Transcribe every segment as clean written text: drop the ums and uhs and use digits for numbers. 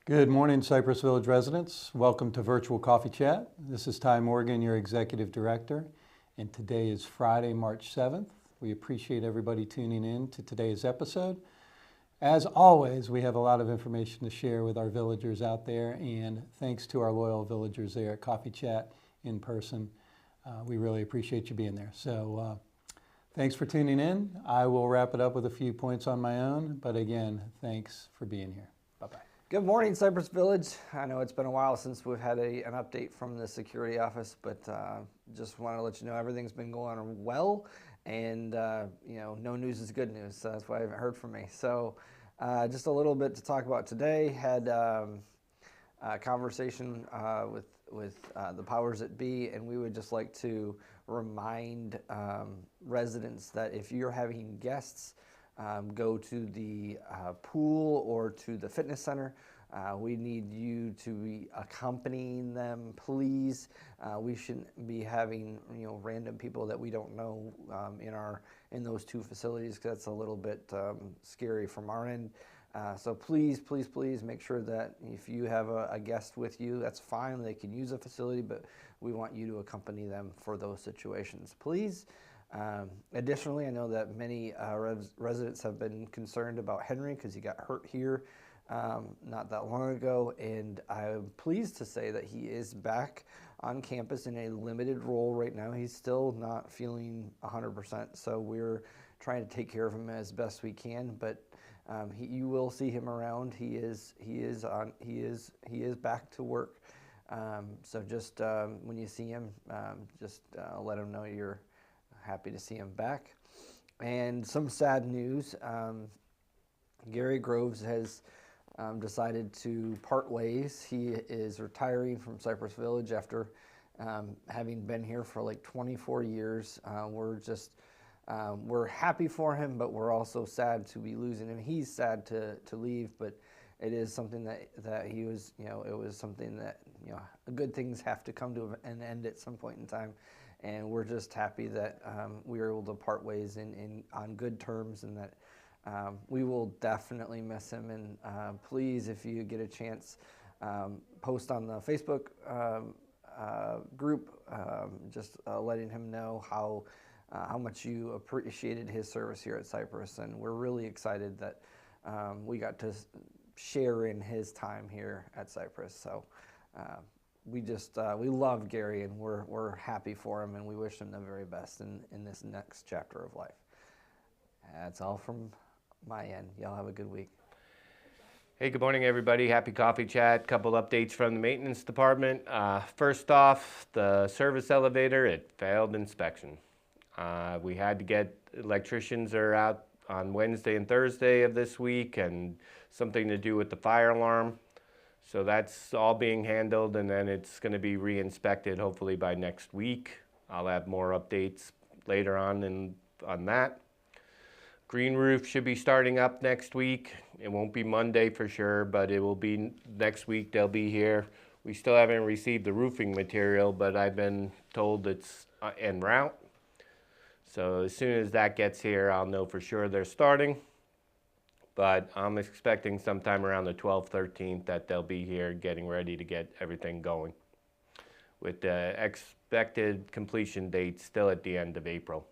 Good morning, Cypress Village residents. Welcome to Virtual Coffee Chat. This is Ty Morgan, your Executive Director, and today is Friday, March 7th. We appreciate everybody tuning in to today's episode. As always, we have a lot of information to share with our villagers out there, and thanks to our loyal villagers there at Coffee Chat in person. We really appreciate you being there. So thanks for tuning in. I will wrap it up with a few points on my own, but again, thanks for being here. Bye-bye. Good morning, Cypress Village. I know it's been a while since we've had an update from the security office, but just want to let you know everything's been going well, and no news is good news. So that's why I haven't heard from me. So just a little bit to talk about today. Had a conversation with the powers that be, and we would just like to remind residents that if you're having guests go to the pool or to the fitness center, we need you to be accompanying them, please. We shouldn't be having random people that we don't know in those two facilities, because that's a little bit scary from our end. So please make sure that if you have a guest with you, that's fine. They can use a facility, but we want you to accompany them for those situations, please. Additionally, I know that many residents have been concerned about Henry because he got hurt here not that long ago, and I'm pleased to say that he is back on campus in a limited role right now. He's still not feeling 100%, so we're trying to take care of him as best we can, but you will see him around. He is back to work. So just when you see him, just let him know you're happy to see him back. And some sad news, Gary Groves has decided to part ways. He is retiring from Cypress Village after having been here for like 24 years. We're happy for him, but we're also sad to be losing him. He's sad to leave, but it is something that he was, it was something that, good things have to come to an end at some point in time. And we're just happy that we were able to part ways on good terms, and that we will definitely miss him. And please, if you get a chance, post on the Facebook group, just letting him know how much you appreciated his service here at Cypress. And we're really excited that we got to share in his time here at Cypress. So we love Gary, and we're happy for him, and we wish him the very best in this next chapter of life. That's all from my end. Y'all have a good week. Hey, good morning, everybody. Happy Coffee Chat. Couple updates from the maintenance department. First off, the service elevator, it failed inspection. We had to get electricians are out on Wednesday and Thursday of this week, and something to do with the fire alarm. So that's all being handled, and then it's going to be re-inspected hopefully by next week. I'll have more updates later on that. Green roof should be starting up next week. It won't be Monday for sure, but it will be next week. They'll be here. We still haven't received the roofing material, but I've been told it's en route. So as soon as that gets here, I'll know for sure they're starting. But I'm expecting sometime around the 12th, 13th that they'll be here getting ready to get everything going, with the expected completion date still at the end of April.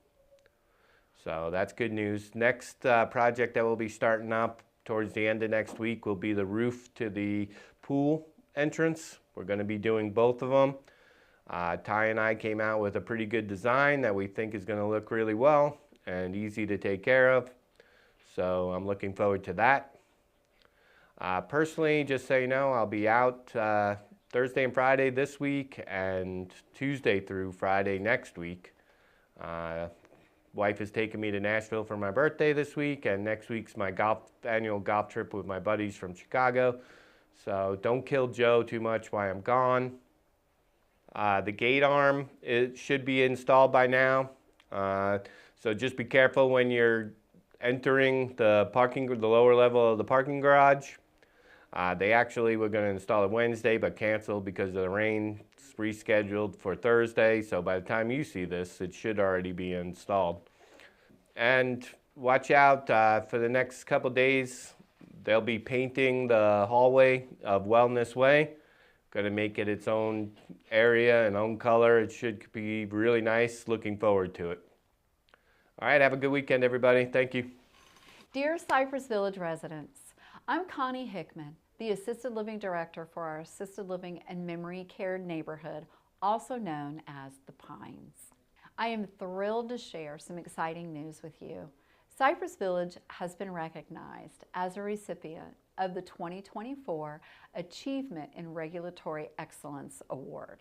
So that's good news. Next project that will be starting up towards the end of next week will be the roof to the pool entrance. We're going to be doing both of them. Ty and I came out with a pretty good design that we think is going to look really well and easy to take care of. So I'm looking forward to that. Personally, just so you know, I'll be out Thursday and Friday this week, and Tuesday through Friday next week. Wife is taking me to Nashville for my birthday this week, and next week's my annual golf trip with my buddies from Chicago. So don't kill Joe too much while I'm gone. The gate arm, it should be installed by now. So just be careful when you're entering the lower level of the parking garage. They actually were going to install it Wednesday, but canceled because of the rain. It's rescheduled for Thursday, so by the time you see this, it should already be installed. And watch out for the next couple days. They'll be painting the hallway of Wellness Way. Going to make it its own area and own color. It should be really nice. Looking forward to it. All right, have a good weekend, everybody. Thank you. Dear Cypress Village residents, I'm Connie Hickman, the Assisted Living Director for our Assisted Living and Memory Care neighborhood, also known as the Pines. I am thrilled to share some exciting news with you. Cypress Village has been recognized as a recipient of the 2024 Achievement in Regulatory Excellence Award.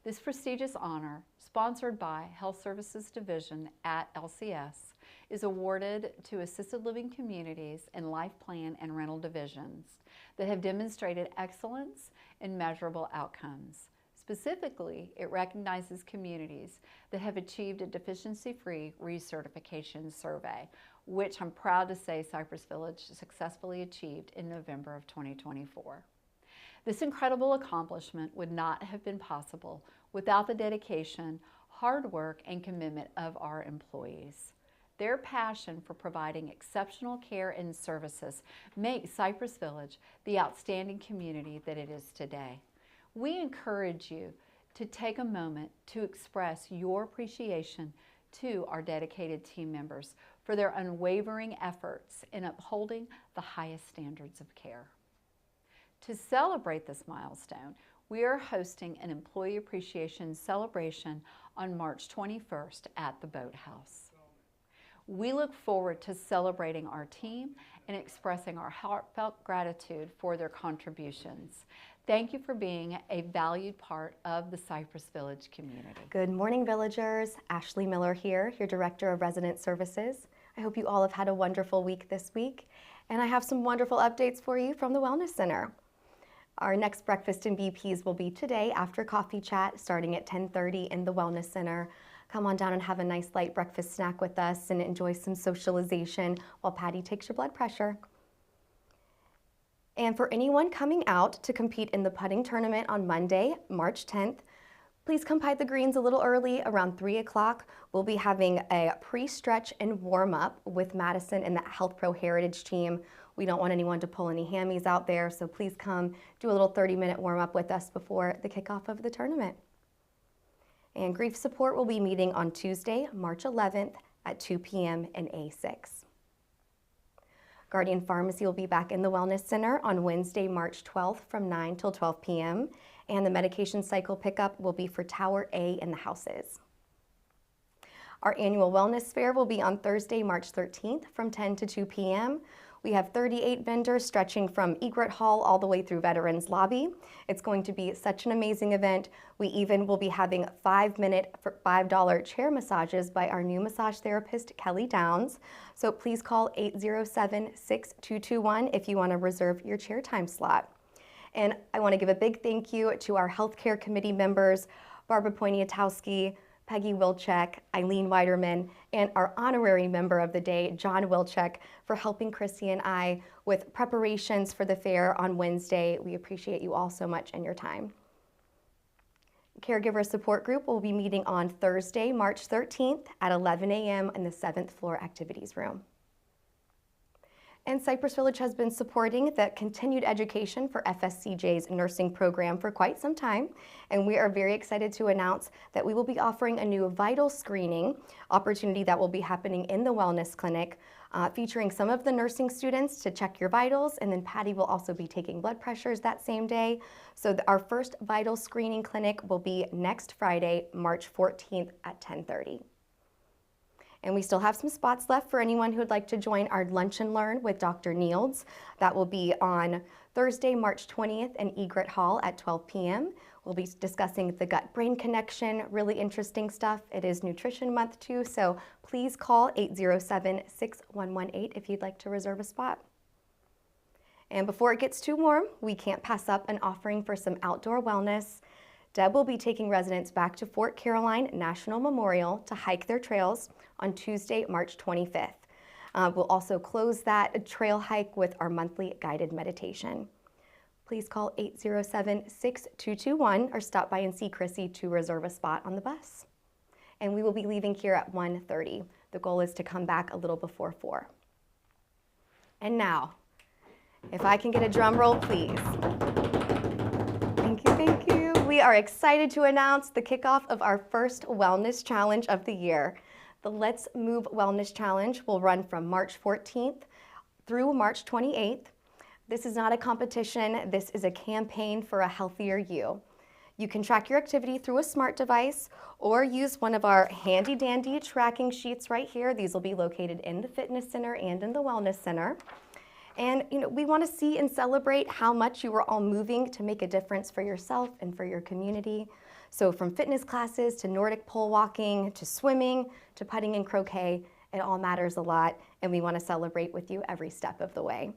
This prestigious honor, sponsored by Health Services Division at LCS, is awarded to assisted living communities and life plan and rental divisions that have demonstrated excellence in measurable outcomes. Specifically, it recognizes communities that have achieved a deficiency-free recertification survey, which I'm proud to say Cypress Village successfully achieved in November of 2024. This incredible accomplishment would not have been possible without the dedication, hard work, and commitment of our employees. Their passion for providing exceptional care and services makes Cypress Village the outstanding community that it is today. We encourage you to take a moment to express your appreciation to our dedicated team members for their unwavering efforts in upholding the highest standards of care. To celebrate this milestone, we are hosting an Employee Appreciation Celebration on March 21st at the Boathouse. We look forward to celebrating our team and expressing our heartfelt gratitude for their contributions. Thank you for being a valued part of the Cypress Village community. Good morning, villagers. Ashley Miller here, your Director of Resident Services. I hope you all have had a wonderful week this week, and I have some wonderful updates for you from the Wellness Center. Our next breakfast and BPs will be today after coffee chat, starting at 10:30 in the Wellness Center. Come on down and have a nice light breakfast snack with us and enjoy some socialization while Patty takes your blood pressure. And for anyone coming out to compete in the putting tournament on Monday, March 10th, please come by the greens a little early, around 3 o'clock. We'll be having a pre-stretch and warm-up with Madison and the Health Pro Heritage team. We don't want anyone to pull any hammies out there, so please come do a little 30-minute warm-up with us before the kickoff of the tournament. And grief support will be meeting on Tuesday, March 11th at 2 p.m. in A6. Guardian Pharmacy will be back in the Wellness Center on Wednesday, March 12th from 9 till 12 p.m. And the medication cycle pickup will be for Tower A in the houses. Our annual wellness fair will be on Thursday, March 13th from 10 to 2 p.m. We have 38 vendors stretching from Egret Hall all the way through Veterans Lobby. It's going to be such an amazing event. We even will be having 5-minute for $5 chair massages by our new massage therapist, Kelly Downs. So please call 807-6221 if you want to reserve your chair time slot. And I want to give a big thank you to our healthcare committee members, Barbara Poniatowski, Peggy Wilczek, Eileen Weiderman, and our honorary member of the day, John Wilczek, for helping Christy and I with preparations for the fair on Wednesday. We appreciate you all so much and your time. Caregiver Support Group will be meeting on Thursday, March 13th at 11 a.m. in the 7th floor activities room. And Cypress Village has been supporting the continued education for FSCJ's nursing program for quite some time, and we are very excited to announce that we will be offering a new vital screening opportunity that will be happening in the Wellness Clinic, featuring some of the nursing students to check your vitals, and then Patty will also be taking blood pressures that same day. So our first vital screening clinic will be next Friday, March 14th at 10:30. And we still have some spots left for anyone who would like to join our Lunch and Learn with Dr. Nields. That will be on Thursday, March 20th in Egret Hall at 12 p.m. We'll be discussing the gut-brain connection, really interesting stuff. It is Nutrition Month too, so please call 807-6118 if you'd like to reserve a spot. And before it gets too warm, we can't pass up an offering for some outdoor wellness. Deb will be taking residents back to Fort Caroline National Memorial to hike their trails on Tuesday, March 25th. We'll also close that trail hike with our monthly guided meditation. Please call 807-6221 or stop by and see Chrissy to reserve a spot on the bus. And we will be leaving here at 1:30. The goal is to come back a little before 4. And now, If I can get a drum roll, please. Thank you, thank you. We are excited to announce the kickoff of our first Wellness Challenge of the year. The Let's Move Wellness Challenge will run from March 14th through March 28th. This is not a competition, this is a campaign for a healthier you. You can track your activity through a smart device or use one of our handy dandy tracking sheets right here. These will be located in the fitness center and in the wellness center. And we want to see and celebrate how much you are all moving to make a difference for yourself and for your community. So from fitness classes to Nordic pole walking to swimming to putting and croquet, it all matters a lot, and we want to celebrate with you every step of the way.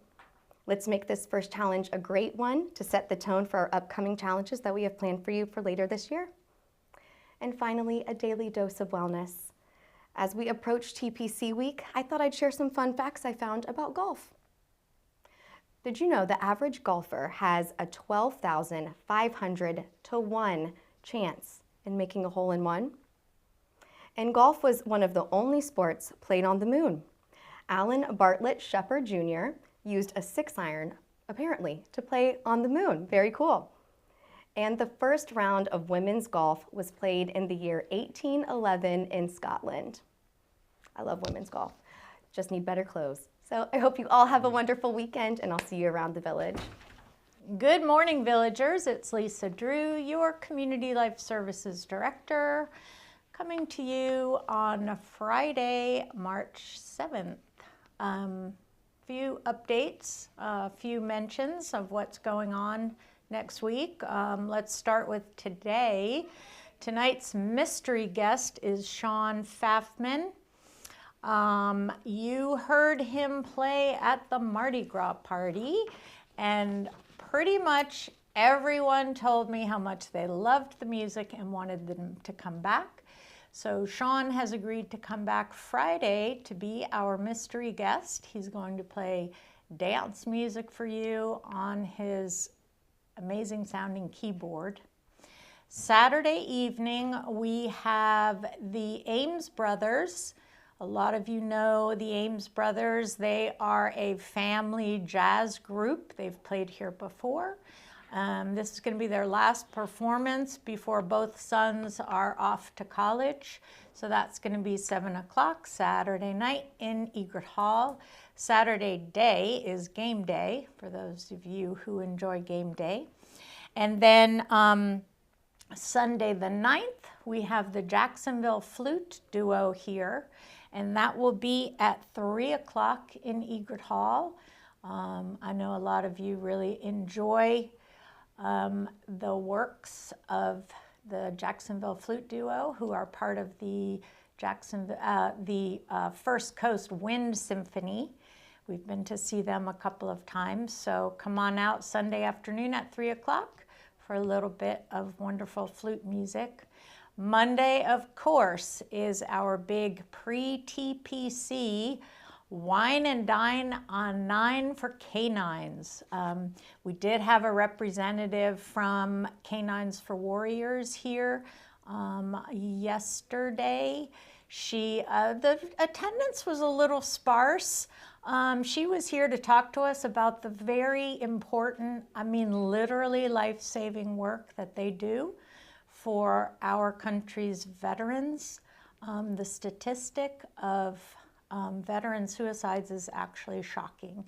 Let's make this first challenge a great one to set the tone for our upcoming challenges that we have planned for you for later this year. And finally, a daily dose of wellness. As we approach TPC week, I thought I'd share some fun facts I found about golf. Did you know the average golfer has a 12,500 to 1 chance in making a hole-in-one? And golf was one of the only sports played on the moon. Alan Bartlett Shepard Jr. used a 6-iron, apparently, to play on the moon. Very cool. And the first round of women's golf was played in the year 1811 in Scotland. I love women's golf. Just need better clothes. So I hope you all have a wonderful weekend, and I'll see you around the village. Good morning, villagers. It's Lisa Drew, your Community Life Services Director, coming to you on Friday, March 7th. Few updates, a few mentions of what's going on next week. Let's start with today. Tonight's mystery guest is Sean Pfaffman. You heard him play at the Mardi Gras party, and pretty much everyone told me how much they loved the music and wanted them to come back. So Sean has agreed to come back Friday to be our mystery guest. He's going to play dance music for you on his amazing sounding keyboard. Saturday evening, we have the Ames Brothers. A lot of you know the Ames Brothers. They are a family jazz group. They've played here before. This is going to be their last performance before both sons are off to college. So that's going to be 7 o'clock Saturday night in Egret Hall. Saturday day is game day, for those of you who enjoy game day. And then Sunday the 9th, we have the Jacksonville Flute Duo here. And that will be at 3 o'clock in Egret Hall. I know a lot of you really enjoy the works of the Jacksonville Flute Duo, who are part of the First Coast Wind Symphony. We've been to see them a couple of times, so come on out Sunday afternoon at 3 o'clock for a little bit of wonderful flute music. Monday, of course, is our big pre-TPC Wine and Dine on 9 for Canines. We did have a representative from Canines for Warriors here yesterday. The attendance was a little sparse. She was here to talk to us about the very important, literally life-saving work that they do for our country's veterans. The statistic of veteran suicides is actually shocking,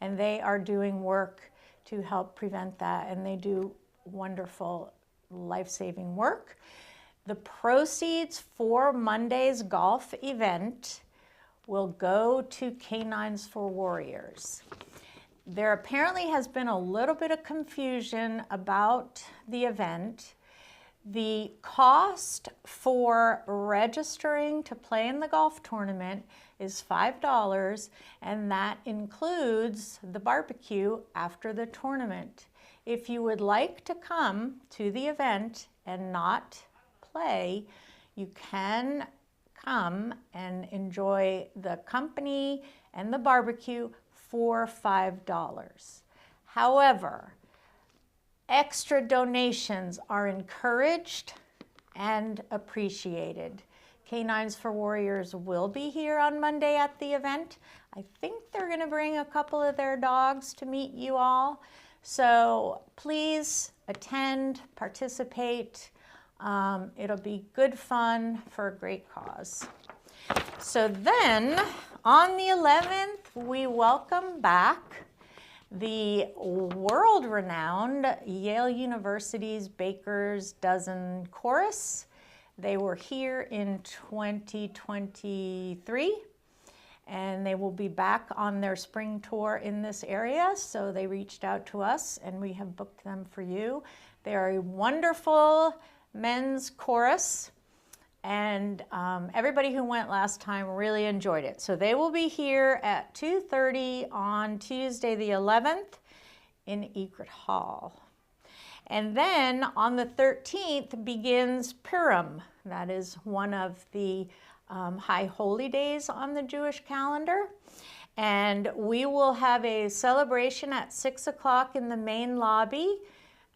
and they are doing work to help prevent that, and they do wonderful life-saving work. The proceeds for Monday's golf event will go to Canines for Warriors. There apparently has been a little bit of confusion about the event. The cost for registering to play in the golf tournament is $5, and that includes the barbecue after the tournament. If you would like to come to the event and not play, you can come and enjoy the company and the barbecue for $5. However, extra donations are encouraged and appreciated. Canines for Warriors will be here on Monday at the event. I think they're going to bring a couple of their dogs to meet you all. So please attend, participate. It'll be good fun for a great cause. So then on the 11th, we welcome back the world-renowned Yale University's Baker's Dozen Chorus. They were here in 2023, and they will be back on their spring tour in this area. So they reached out to us, and we have booked them for you. They are a wonderful men's chorus, and everybody who went last time really enjoyed it. So they will be here at 2:30 on Tuesday the 11th in Egret Hall. And then on the 13th begins Purim. That is one of the high holy days on the Jewish calendar. And we will have a celebration at 6 o'clock in the main lobby.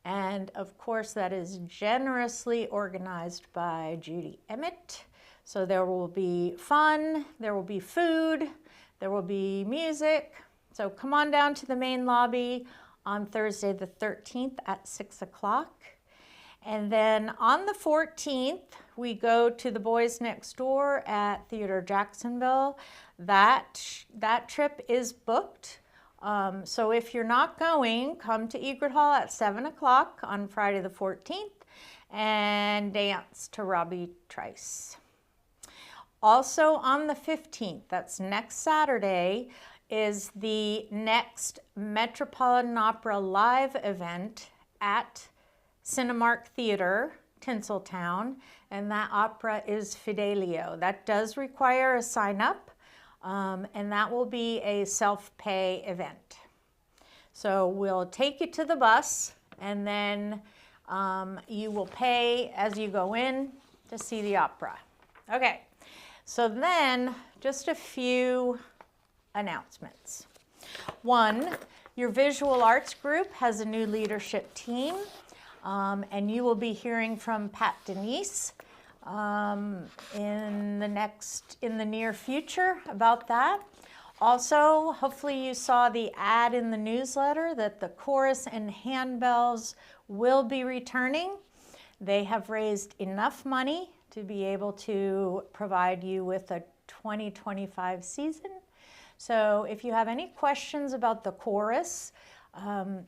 And of course, that is generously organized by Judy Emmett. So there will be fun, there will be food, there will be music. So come on down to the main lobby on Thursday the 13th at 6 o'clock. And then on the 14th, we go to the Boys Next Door at Theater Jacksonville. That trip is booked. So if you're not going, come to Egret Hall at 7 o'clock on Friday the 14th and dance to Robbie Trice. Also on the 15th, that's next Saturday, is the next Metropolitan Opera live event at Cinemark Theater, Tinseltown, and that opera is Fidelio. That does require a sign-up. And that will be a self-pay event. So we'll take you to the bus, and then you will pay as you go in to see the opera. Okay, so then just a few announcements. One, your visual arts group has a new leadership team, and you will be hearing from Pat Denise in the near future about that. Also, hopefully you saw the ad in the newsletter that the chorus and handbells will be returning. They have raised enough money to be able to provide you with a 2025 season. So if you have any questions about the chorus,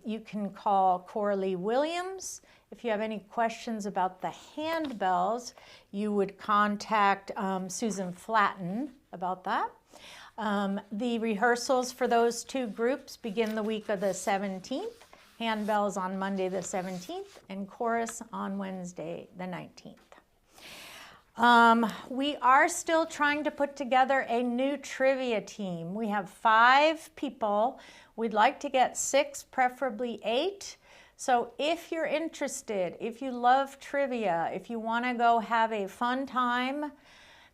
you can call Coralie Williams. If you have any questions about the handbells, you would contact Susan Flatten about that. The rehearsals for those two groups begin the week of the 17th. Handbells on Monday the 17th and chorus on Wednesday the 19th. We are still trying to put together a new trivia team. We have 5 people. We'd like to get 6, preferably 8. So if you're interested, if you love trivia, if you want to go have a fun time,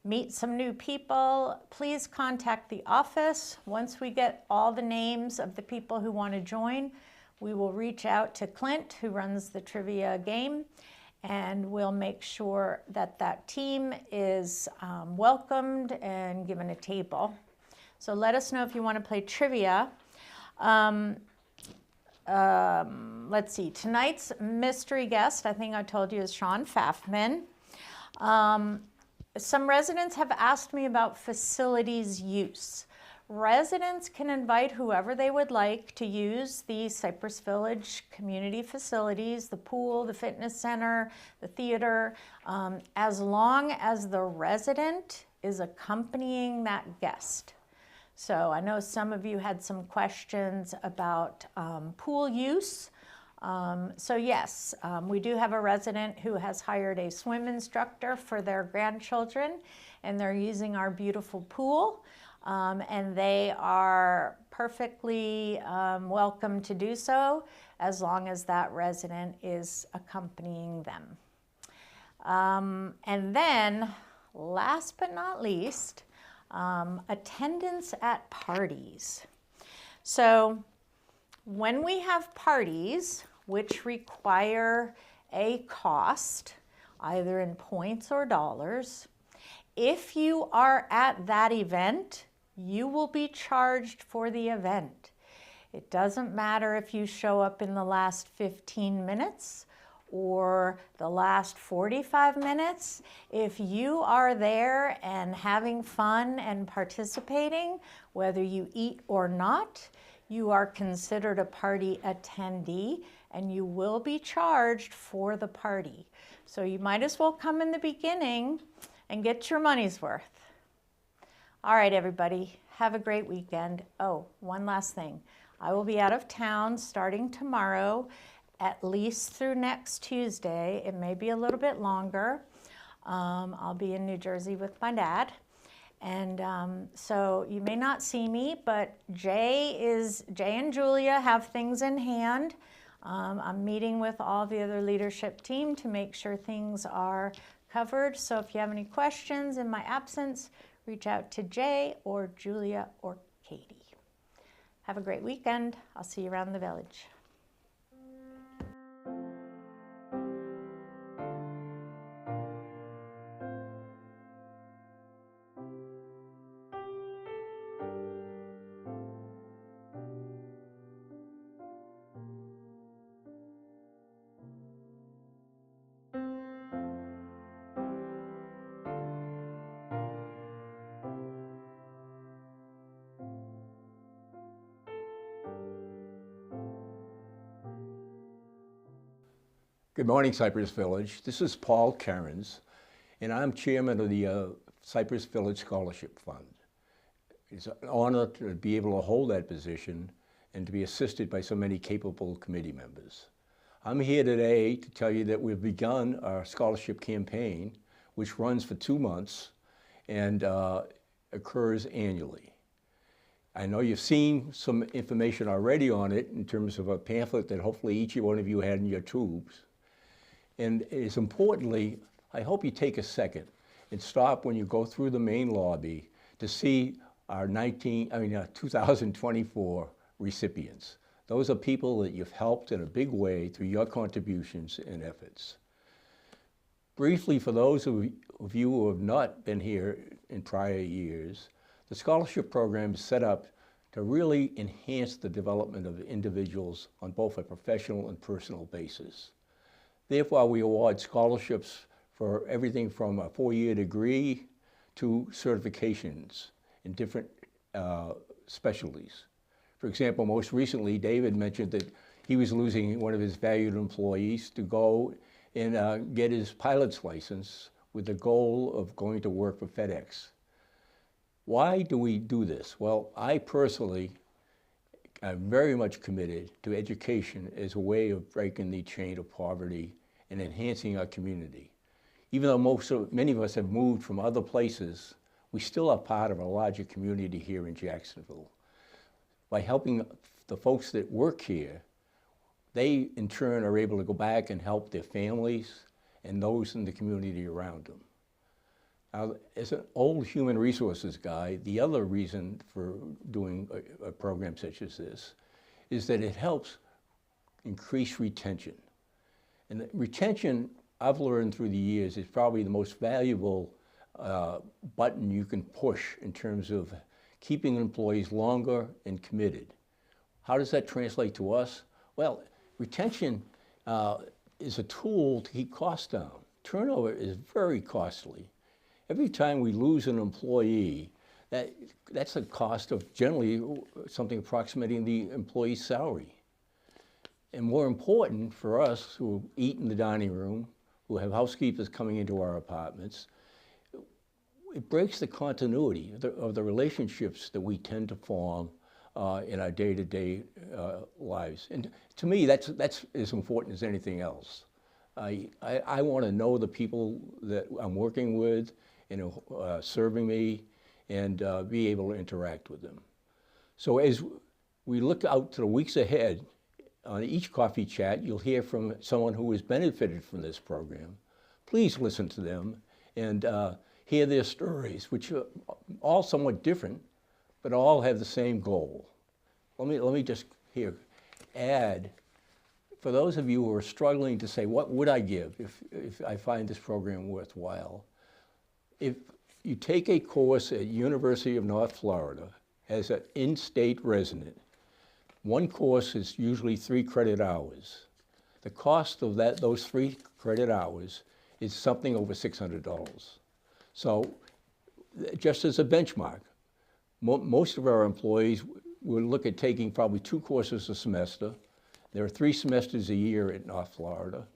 meet some new people, please contact the office. Once we get all the names of the people who want to join, we will reach out to Clint, who runs the trivia game, and we'll make sure that that team is welcomed and given a table. So let us know if you want to play trivia. Let's see, tonight's mystery guest, I think I told you, is Sean Pfaffman. Some residents have asked me about facilities use. Residents can invite whoever they would like to use the Cypress Village community facilities, the pool, the fitness center, the theater, as long as the resident is accompanying that guest. So I know some of you had some questions about pool use. So yes, we do have a resident who has hired a swim instructor for their grandchildren, and they're using our beautiful pool. And they are perfectly welcome to do so as long as that resident is accompanying them. And then, last but not least, attendance at parties. So when we have parties which require a cost, either in points or dollars, If you are at that event, you will be charged for the event. It doesn't matter if you show up in the last 15 minutes or the last 45 minutes. If you are there and having fun and participating, whether you eat or not, you are considered a party attendee and you will be charged for the party. So you might as well come in the beginning and get your money's worth. All right, everybody, have a great weekend. Oh, one last thing. I will be out of town starting tomorrow, at least through next Tuesday. It may be a little bit longer. I'll be in New Jersey with my dad. And so you may not see me, but Jay and Julia have things in hand. I'm meeting with all the other leadership team to make sure things are covered. So if you have any questions in my absence, reach out to Jay or Julia or Katie. Have a great weekend. I'll see you around the village. Good morning, Cypress Village. This is Paul Cairns, and I'm chairman of the Cypress Village Scholarship Fund. It's an honor to be able to hold that position and to be assisted by so many capable committee members. I'm here today to tell you that we've begun our scholarship campaign, which runs for 2 months and occurs annually. I know you've seen some information already on it in terms of a pamphlet that hopefully each one of you had in your tubes. And it's importantly, I hope you take a second and stop when you go through the main lobby to see our 2024 recipients. Those are people that you've helped in a big way through your contributions and efforts. Briefly, for those of you who have not been here in prior years, the scholarship program is set up to really enhance the development of individuals on both a professional and personal basis. Therefore, we award scholarships for everything from a 4-year degree to certifications in different specialties. For example, most recently, David mentioned that he was losing one of his valued employees to go and get his pilot's license with the goal of going to work for FedEx. Why do we do this? Well, I personally am very much committed to education as a way of breaking the chain of poverty and enhancing our community. Even though many of us have moved from other places, we still are part of a larger community here in Jacksonville. By helping the folks that work here, they in turn are able to go back and help their families and those in the community around them. Now, as an old human resources guy, the other reason for doing a program such as this is that it helps increase retention. And retention, I've learned through the years, is probably the most valuable button you can push in terms of keeping employees longer and committed. How does that translate to us? Well, retention is a tool to keep costs down. Turnover is very costly. Every time we lose an employee, that's a cost of generally something approximating the employee's salary. And more important for us who eat in the dining room, who have housekeepers coming into our apartments, it breaks the continuity of the relationships that we tend to form in our day-to-day lives. And to me, that's as important as anything else. I want to know the people that I'm working with and serving me and be able to interact with them. So as we look out to the weeks ahead, on each coffee chat, you'll hear from someone who has benefited from this program. Please listen to them and hear their stories, which are all somewhat different, but all have the same goal. Let me just here add, for those of you who are struggling to say, what would I give if I find this program worthwhile? If you take a course at University of North Florida as an in-state resident, one course is usually 3 credit hours. The cost of those 3 credit hours is something over $600. So just as a benchmark, most of our employees will look at taking probably 2 courses a semester. There are 3 semesters a year at North Florida.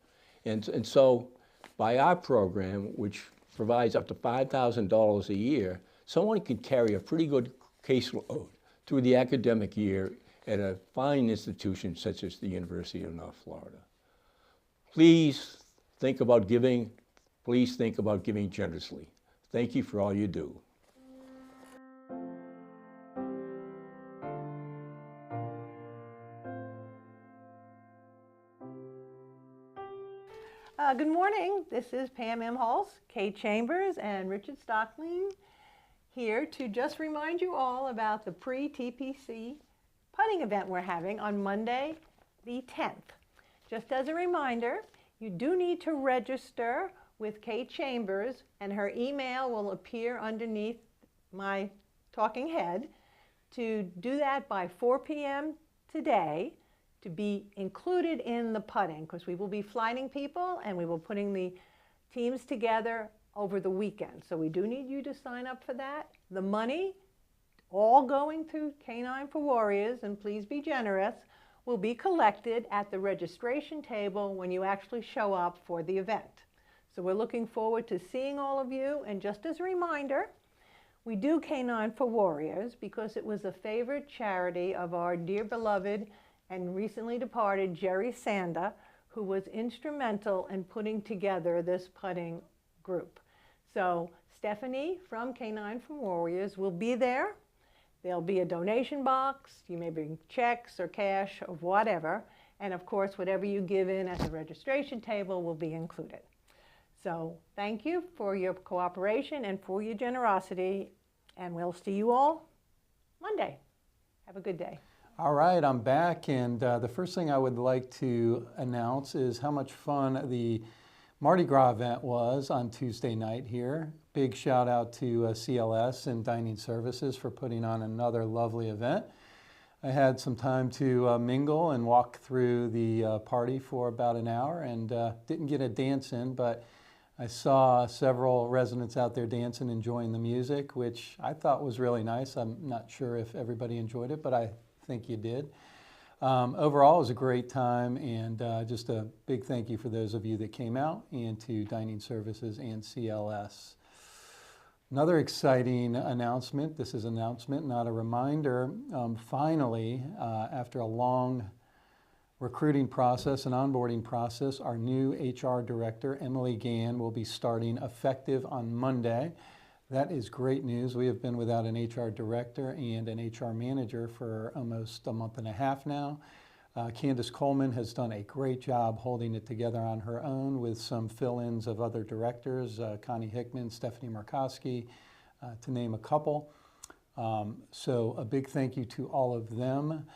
And so by our program, which provides up to $5,000 a year, someone can carry a pretty good caseload through the academic year at a fine institution such as the University of North Florida. Please think about giving. Please think about giving generously. Thank you for all you do. Good morning. This is Pam M. Halls, Kate Chambers, and Richard Stockling here to just remind you all about the pre-TPC putting event we're having on Monday, the 10th. Just as a reminder, you do need to register with Kate Chambers, and her email will appear underneath my talking head. To do that by 4 p.m. today, to be included in the putting, because we will be flighting people and we will putting the teams together over the weekend. So we do need you to sign up for that. The money, all going to K9 for Warriors, and please be generous, will be collected at the registration table when you actually show up for the event. So we're looking forward to seeing all of you. And just as a reminder, we do K9 for Warriors because it was a favorite charity of our dear beloved and recently departed Jerry Sanda, who was instrumental in putting together this putting group. So Stephanie from K9 for Warriors will be there. There'll be a donation box. You may bring checks or cash or whatever. And of course, whatever you give in at the registration table will be included. So thank you for your cooperation and for your generosity. And we'll see you all Monday. Have a good day. All right, I'm back, and the first thing I would like to announce is how much fun the Mardi Gras event was on Tuesday night here. Big shout out to CLS and Dining Services for putting on another lovely event. I had some time to mingle and walk through the party for about an hour, and didn't get a dance in, but I saw several residents out there dancing, enjoying the music, which I thought was really nice. I'm not sure if everybody enjoyed it, but I think you did. Overall, it was a great time, and just a big thank you for those of you that came out, and to Dining Services and CLS. Another exciting announcement. This is an announcement, not a reminder. Finally, after a long recruiting process and onboarding process, our new HR director, Emily Gann, will be starting effective on Monday. That is great news. We have been without an HR director and an HR manager for almost a month and a half now. Candace Coleman has done a great job holding it together on her own with some fill-ins of other directors, Connie Hickman, Stephanie Markowski, to name a couple. So a big thank you to all of them.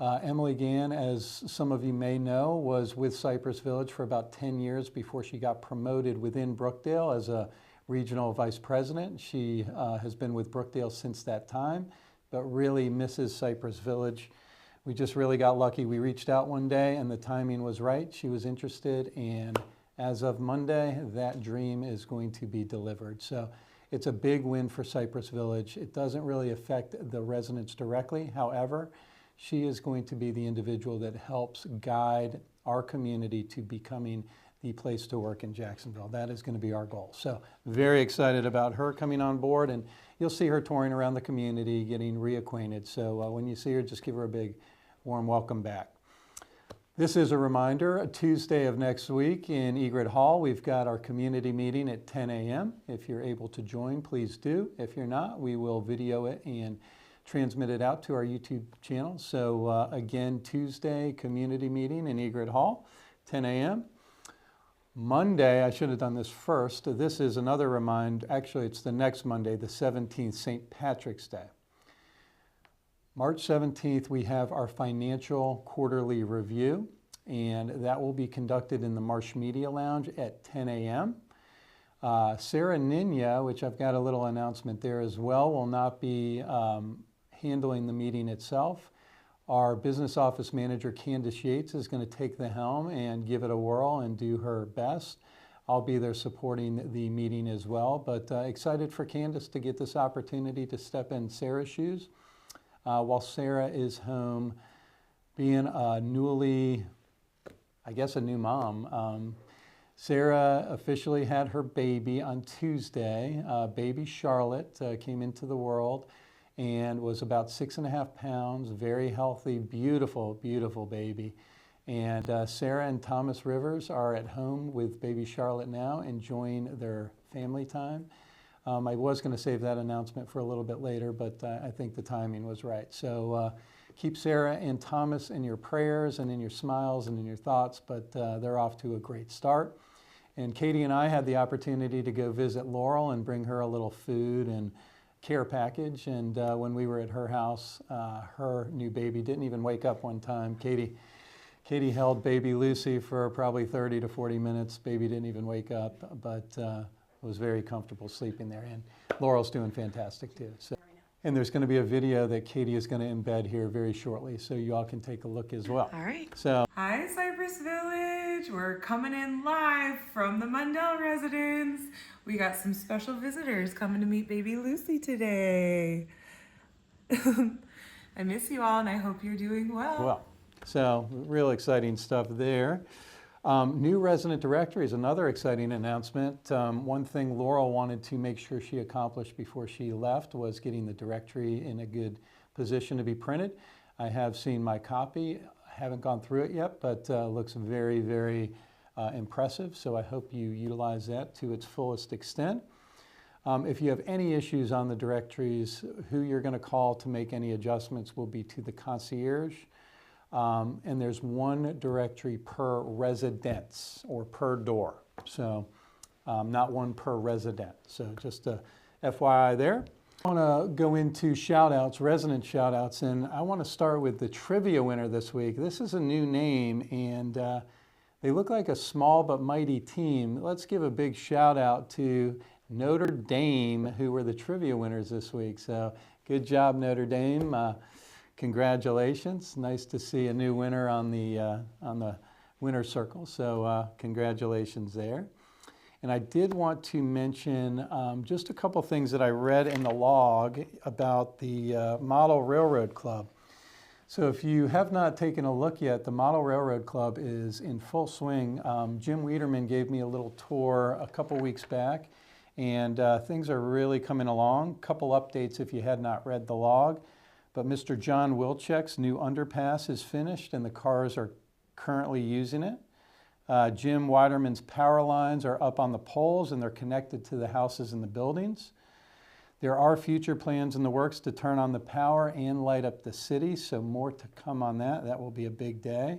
Emily Gann, as some of you may know, was with Cypress Village for about 10 years before she got promoted within Brookdale as a regional vice president. She has been with Brookdale since that time, but really misses Cypress Village. We just really got lucky. We reached out one day and the timing was right. She was interested, and as of Monday, that dream is going to be delivered. So it's a big win for Cypress Village. It doesn't really affect the residents directly. However, she is going to be the individual that helps guide our community to becoming the place to work in Jacksonville. That is going to be our goal. So very excited about her coming on board, and you'll see her touring around the community, getting reacquainted. So when you see her, just give her a big warm welcome back. This is a reminder, a Tuesday of next week in Egret Hall, we've got our community meeting at 10 a.m. If you're able to join, please do. If you're not, we will video it and transmit it out to our YouTube channel. So again, Tuesday community meeting in Egret Hall, 10 a.m. Monday, I should have done this first. This is another reminder. Actually, it's the next Monday, the 17th, St. Patrick's Day. March 17th, we have our financial quarterly review, and that will be conducted in the Marsh Media Lounge at 10 a.m. Sarah Ninya, which I've got a little announcement there as well, will not be handling the meeting itself. Our business office manager, Candace Yates, is going to take the helm and give it a whirl and do her best. I'll be there supporting the meeting as well, but excited for Candace to get this opportunity to step in Sarah's shoes while Sarah is home being a newly, I guess a new mom. Sarah officially had her baby on Tuesday. Baby Charlotte came into the world and was about 6.5 pounds, very healthy, beautiful, beautiful baby. And Sarah and Thomas Rivers are at home with baby Charlotte now, enjoying their family time. I was going to save that announcement for a little bit later, but I think the timing was right. So keep Sarah and Thomas in your prayers and in your smiles and in your thoughts, but they're off to a great start. And Katie and I had the opportunity to go visit Laurel and bring her a little food and care package. And when we were at her house, her new baby didn't even wake up one time. Katie held baby Lucy for probably 30 to 40 minutes. Baby didn't even wake up, but was very comfortable sleeping there. And Laurel's doing fantastic too. So, and there's going to be a video that Katie is going to embed here very shortly, so you all can take a look as well. All right. So, hi, Cypress Village. We're coming in live from the Mundell residence. We got some special visitors coming to meet baby Lucy today. I miss you all, and I hope you're doing well. So real exciting stuff there. New resident directory is another exciting announcement. One thing Laurel wanted to make sure she accomplished before she left was getting the directory in a good position to be printed. I have seen my copy. I haven't gone through it yet, but looks very, very impressive. So I hope you utilize that to its fullest extent. If you have any issues on the directories, who you're going to call to make any adjustments will be to the concierge. And there's one directory per residence or per door. So not one per resident. So just a FYI there. I want to go into shout outs, resident shout outs, and I want to start with the trivia winner this week. This is a new name, and they look like a small but mighty team. Let's give a big shout out to Notre Dame, who were the trivia winners this week. So good job, Notre Dame. Congratulations. Nice to see a new winner on the winner circle. So congratulations there. And I did want to mention just a couple things that I read in the log about the Model Railroad Club. So if you have not taken a look yet, the Model Railroad Club is in full swing. Jim Wiederman gave me a little tour a couple weeks back, and things are really coming along. Couple updates if you had not read the log. But Mr. John Wilczek's new underpass is finished and the cars are currently using it. Jim Widerman's power lines are up on the poles and they're connected to the houses and the buildings. There are future plans in the works to turn on the power and light up the city, so more to come on that. That will be a big day.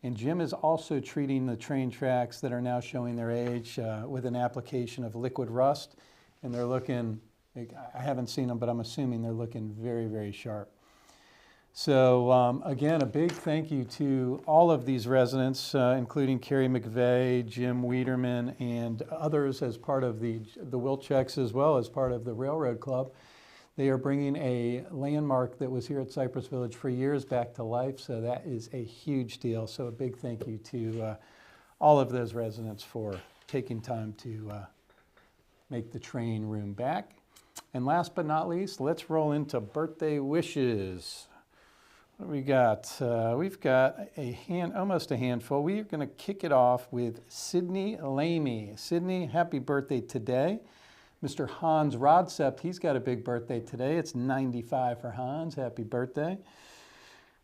And Jim is also treating the train tracks that are now showing their age with an application of liquid rust, and they're looking, I haven't seen them, but I'm assuming they're looking very, very sharp. So again, a big thank you to all of these residents, including Carrie McVeigh, Jim Wiederman, and others as part of the Wilczeks as well as part of the Railroad Club. They are bringing a landmark that was here at Cypress Village for years back to life, so that is a huge deal. So a big thank you to all of those residents for taking time to make the train room back. And last but not least, let's roll into birthday wishes. What do we got? We've got almost a handful. We are going to kick it off with Sydney Lamy. Sydney, happy birthday today. Mr. Hans Rodsept, he's got a big birthday today. It's 95 for Hans. Happy birthday.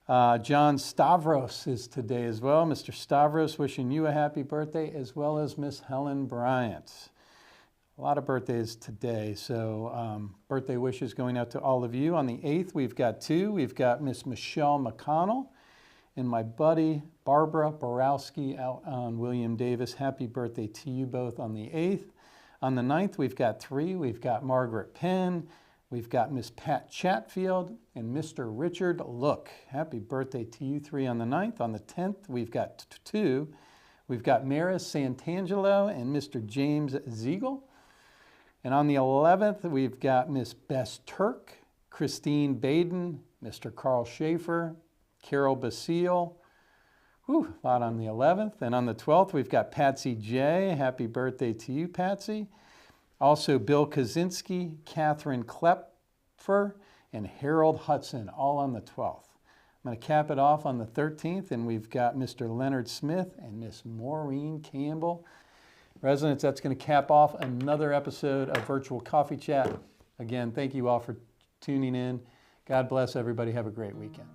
John Stavros is today as well. Mr. Stavros, wishing you a happy birthday, as well as Miss Helen Bryant. A lot of birthdays today, so birthday wishes going out to all of you. On the 8th, we've got two. We've got Miss Michelle McConnell and my buddy Barbara Borowski out on William Davis. Happy birthday to you both on the 8th. On the 9th, we've got three. We've got Margaret Penn, we've got Miss Pat Chatfield, and Mr. Richard Look. Happy birthday to you three on the 9th. On the 10th, we've got two. we've got Maris Santangelo and Mr. James Ziegel. And on the 11th, we've got Miss Bess Turk, Christine Baden, Mr. Carl Schaefer, Carol Basile. Whew, a lot on the 11th. And on the 12th, we've got Patsy J. Happy birthday to you, Patsy. Also, Bill Kaczynski, Catherine Klepfer, and Harold Hudson, all on the 12th. I'm going to cap it off on the 13th, and we've got Mr. Leonard Smith and Miss Maureen Campbell. Residents, that's going to cap off another episode of Virtual Coffee Chat. Again, thank you all for tuning in. God bless everybody. Have a great weekend.